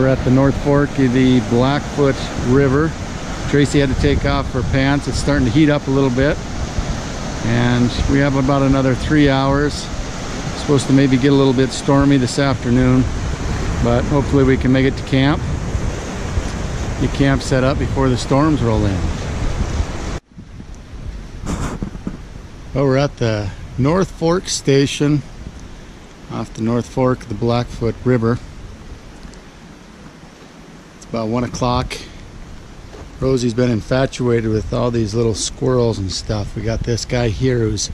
We're at the North Fork of the Blackfoot River. Tracy had to take off her pants. It's starting to heat up a little bit. And we have about another 3 hours. It's supposed to maybe get a little bit stormy this afternoon, but hopefully we can make it to camp. Get camp set up before the storms roll in. Well, we're at the North Fork station off the North Fork of the Blackfoot River. It's about 1 o'clock. Rosie's been infatuated with all these little squirrels and stuff. We got this guy here who's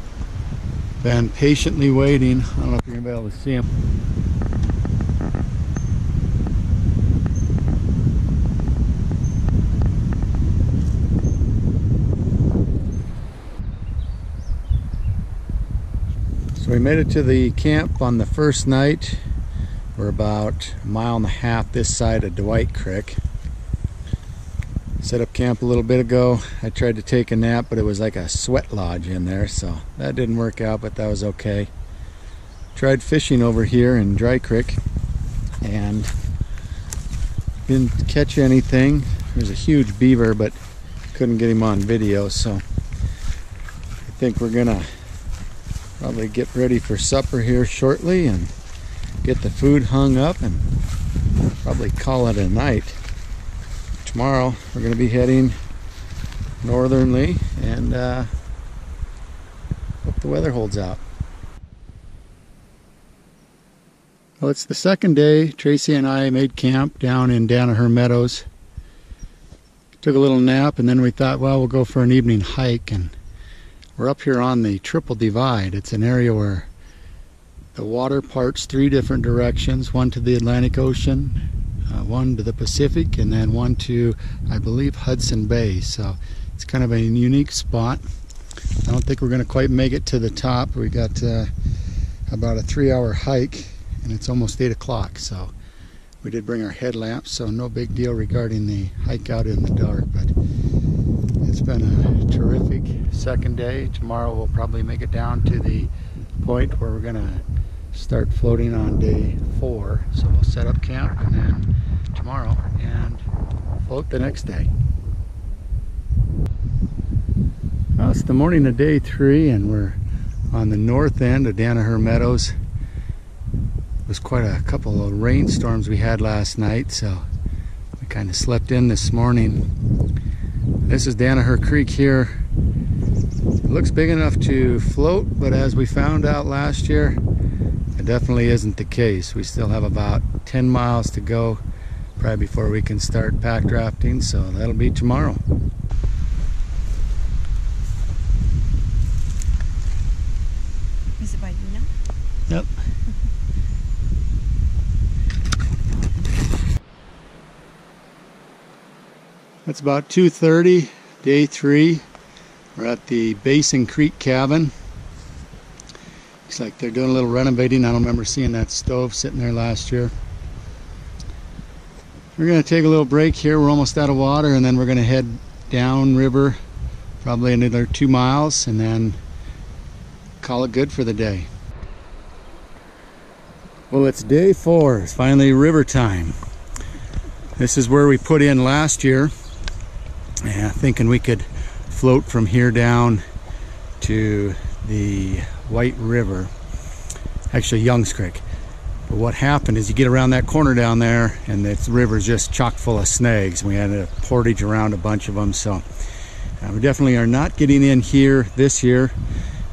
been patiently waiting. I don't know if you're gonna be able to see him. So we made it to the camp on the first night. We're about 1.5 miles this side of Dwight Creek. Set up camp a little bit ago. I tried to take a nap, but it was like a sweat lodge in there, so that didn't work out, but that was okay. Tried fishing over here in Dry Creek and didn't catch anything. There's a huge beaver, but couldn't get him on video, so I think we're gonna probably get ready for supper here shortly and get the food hung up and probably call it a night. Tomorrow we're going to be heading northernly and hope the weather holds out. Well, it's the second day. Tracy and I made camp down in Danaher Meadows. Took a little nap and then we thought, well, we'll go for an evening hike, and we're up here on the Triple Divide. It's an area where the water parts 3 different directions, one to the Atlantic Ocean, one to the Pacific, and then one to, I believe, Hudson Bay. So it's kind of a unique spot. I don't think we're going to quite make it to the top. We got about a 3-hour hike, and it's almost 8 o'clock. So we did bring our headlamps, so no big deal regarding the hike out in the dark. But it's been a terrific second day. Tomorrow we'll probably make it down to the point where we're going to start floating on day 4. So we'll set up camp and then tomorrow and float the next day. Well, it's the morning of day 3 and we're on the north end of Danaher Meadows. It was quite a couple of rainstorms we had last night, so we kind of slept in this morning. This is Danaher Creek here. It looks big enough to float, but as we found out last year, it definitely isn't the case. We still have about 10 miles to go probably before we can start pack rafting, so that'll be tomorrow. Is it by you now? Yep. It's about 2:30, day 3. We're at the Basin Creek cabin. Looks like they're doing a little renovating. I don't remember seeing that stove sitting there last year. We're going to take a little break here. We're almost out of water, and then we're going to head down river probably another 2 miles and then call it good for the day. Well, it's day 4. It's finally river time. This is where we put in last year, thinking we could float from here down to the White River, actually Young's Creek. But what happened is you get around that corner down there and the river's just chock full of snags. We had to portage around a bunch of them, so we definitely are not getting in here this year.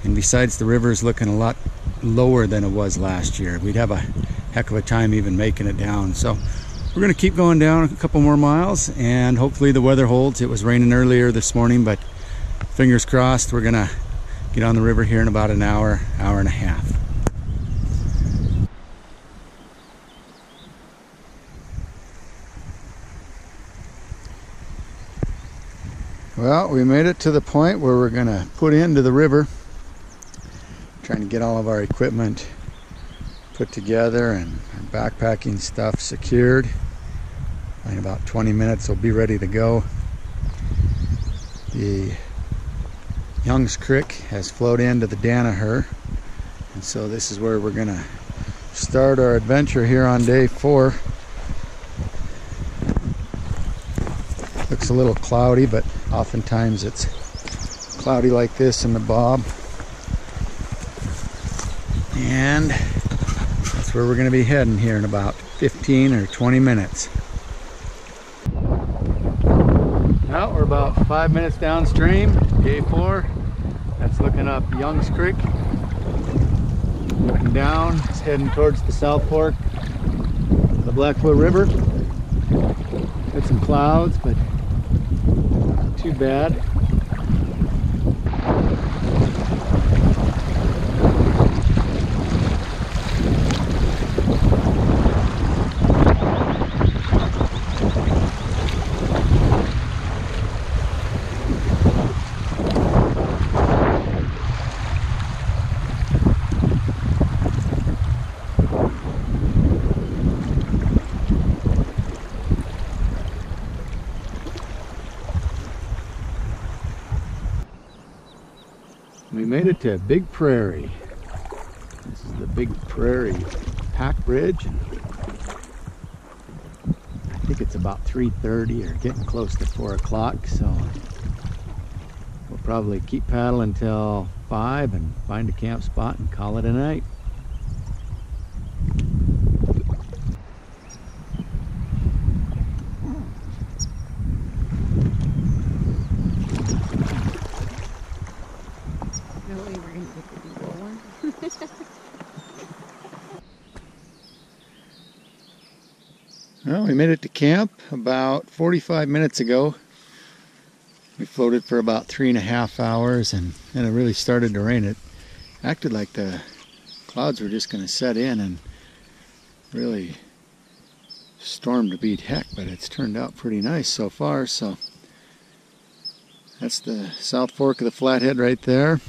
And besides, the river is looking a lot lower than it was last year. We'd have a heck of a time even making it down. So we're going to keep going down a couple more miles and hopefully the weather holds. It was raining earlier this morning, but fingers crossed. We're going to get on the river here in about an hour, hour and a half. Well, we made it to the point where we're going to put into the river. Trying to get all of our equipment put together and our backpacking stuff secured. In about 20 minutes we'll be ready to go. The Young's Creek has flowed into the Danaher, and so this is where we're going to start our adventure here on day 4. Looks a little cloudy, but oftentimes it's cloudy like this in the bob. And that's where we're going to be heading here in about 15 or 20 minutes. Now we're about 5 minutes downstream, day 4. That's looking up Young's Creek. Looking down, it's heading towards the South Fork of the Blackfoot River. Got some clouds, but not too bad. We made it to Big Prairie. This is the Big Prairie Pack Bridge. I think it's about 3:30 or getting close to 4 o'clock, so we'll probably keep paddling until 5 and find a camp spot and call it a night. Well, we made it to camp about 45 minutes ago. We floated for about 3.5 hours, and then it really started to rain. It acted like the clouds were just going to set in and really storm to beat heck, but it's turned out pretty nice so far. So that's the South Fork of the Flathead right there.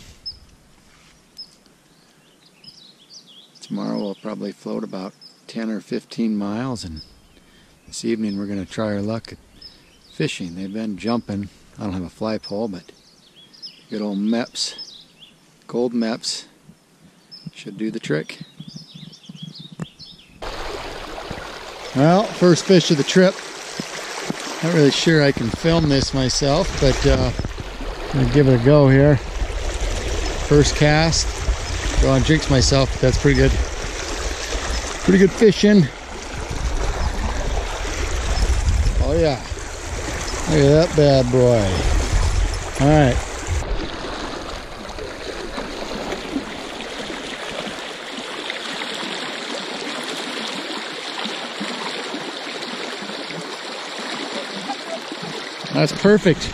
Tomorrow we'll probably float about 10 or 15 miles, and this evening we're going to try our luck at fishing. They've been jumping. I don't have a fly pole, but good old Meps, gold Meps, should do the trick. Well, first fish of the trip. Not really sure I can film this myself, but I'm going to give it a go here. First cast. Go on, jinx myself, but that's pretty good. Pretty good fishing. Oh yeah. Look at that bad boy. Alright. That's perfect.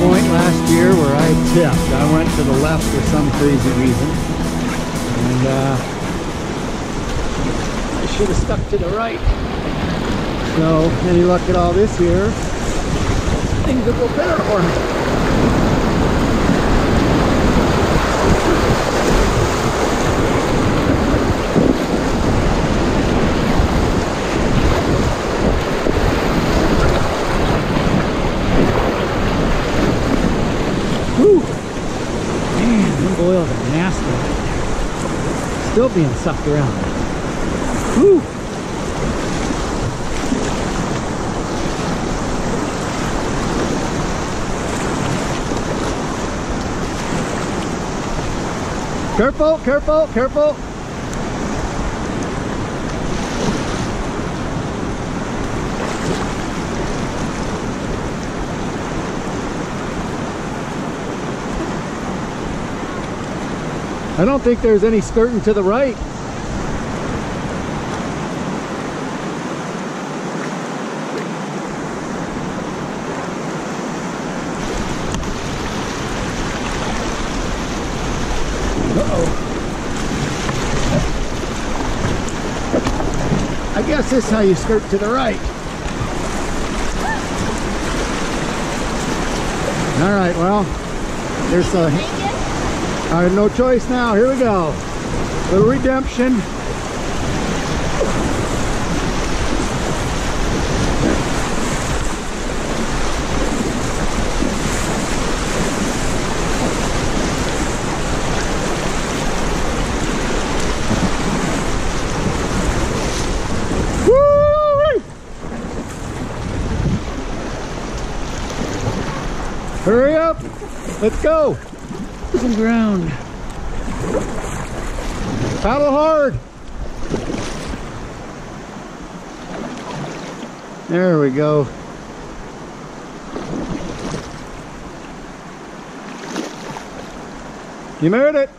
point last year where I tipped. I went to the left for some crazy reason. And I should have stuck to the right. So, any luck at all this year, things will go better for me. Whew. Man, them oils are nasty. Still being sucked around. Whew. Careful, careful, careful. I don't think there's any skirting to the right. I guess this is how you skirt to the right. All right, well, there's a... I have no choice now. Here we go. Little redemption. Woo! Hurry up. Let's go. Some ground. Paddle hard. There we go. You made it.